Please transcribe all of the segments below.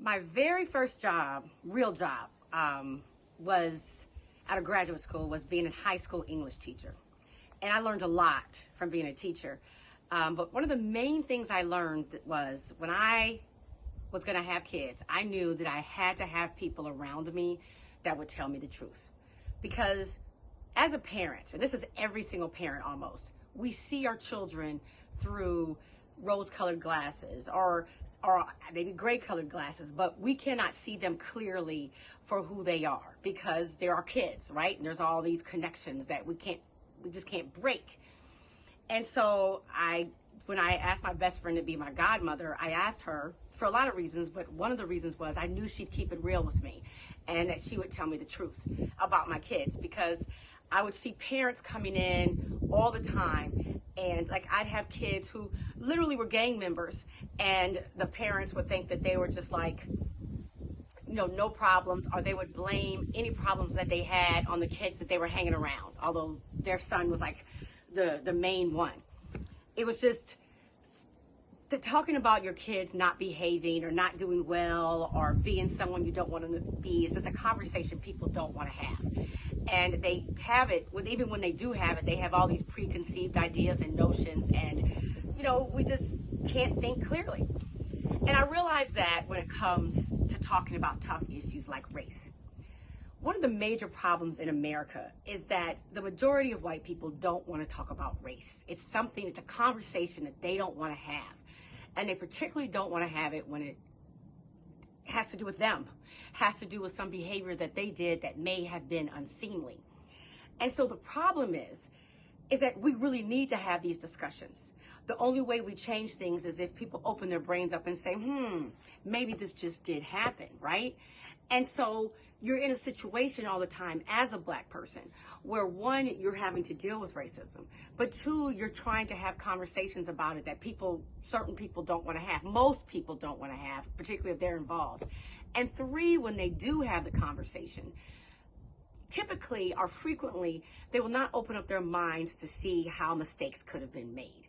My very first job, real job, was out of graduate school, was being a high school English teacher. And I learned a lot from being a teacher. But one of the main things I learned was when I was going to have kids, I knew that I had to have people around me that would tell me the truth. Because as a parent, and this is every single parent almost, we see our children through rose-colored glasses or maybe gray-colored glasses, but we cannot see them clearly for who they are because they're our kids, right? And there's all these connections that we just can't break. And so when I asked my best friend to be my godmother, I asked her for a lot of reasons, but one of the reasons was I knew she'd keep it real with me and that she would tell me the truth about my kids, because I would see parents coming in all the time, and like I'd have kids who literally were gang members, and the parents would think that they were just like, no problems, or they would blame any problems that they had on the kids that they were hanging around, although their son was like the main one. It was just talking about your kids not behaving or not doing well or being someone you don't want them to be. It's just a conversation people don't want to have. And they have it, even when they do have it, they have all these preconceived ideas and notions, and we just can't think clearly. And I realize that when it comes to talking about tough issues like race. One of the major problems in America is that the majority of white people don't want to talk about race. It's a conversation that they don't want to have. And they particularly don't want to have it when it has to do with them, has to do with some behavior that they did that may have been unseemly. And so the problem is that we really need to have these discussions. The only way we change things is if people open their brains up and say, maybe this just did happen, right? And so you're in a situation all the time as a black person where, one, you're having to deal with racism, but two, you're trying to have conversations about it that certain people don't want to have. Most people don't want to have, particularly if they're involved. And three, when they do have the conversation, typically or frequently, they will not open up their minds to see how mistakes could have been made.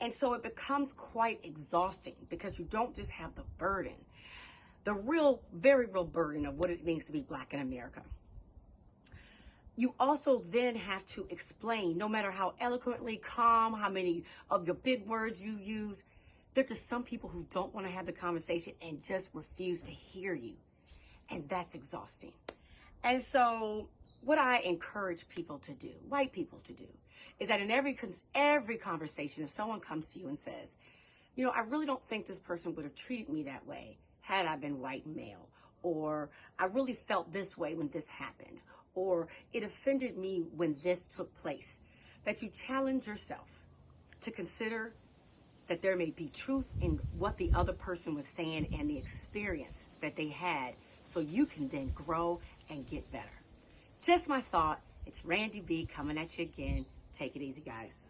And so it becomes quite exhausting because you don't just have the burden, the very real burden of what it means to be black in America. You also then have to explain, no matter how eloquently, calm, how many of your big words you use, there are just some people who don't want to have the conversation and just refuse to hear you. And that's exhausting. And so what I encourage people to do, white people to do, is that in every conversation, if someone comes to you and says, I really don't think this person would have treated me that way had I been white and male, or I really felt this way when this happened, or it offended me when this took place, that you challenge yourself to consider that there may be truth in what the other person was saying and the experience that they had, so you can then grow and get better. Just my thought. It's Randy B coming at you again. Take it easy, guys.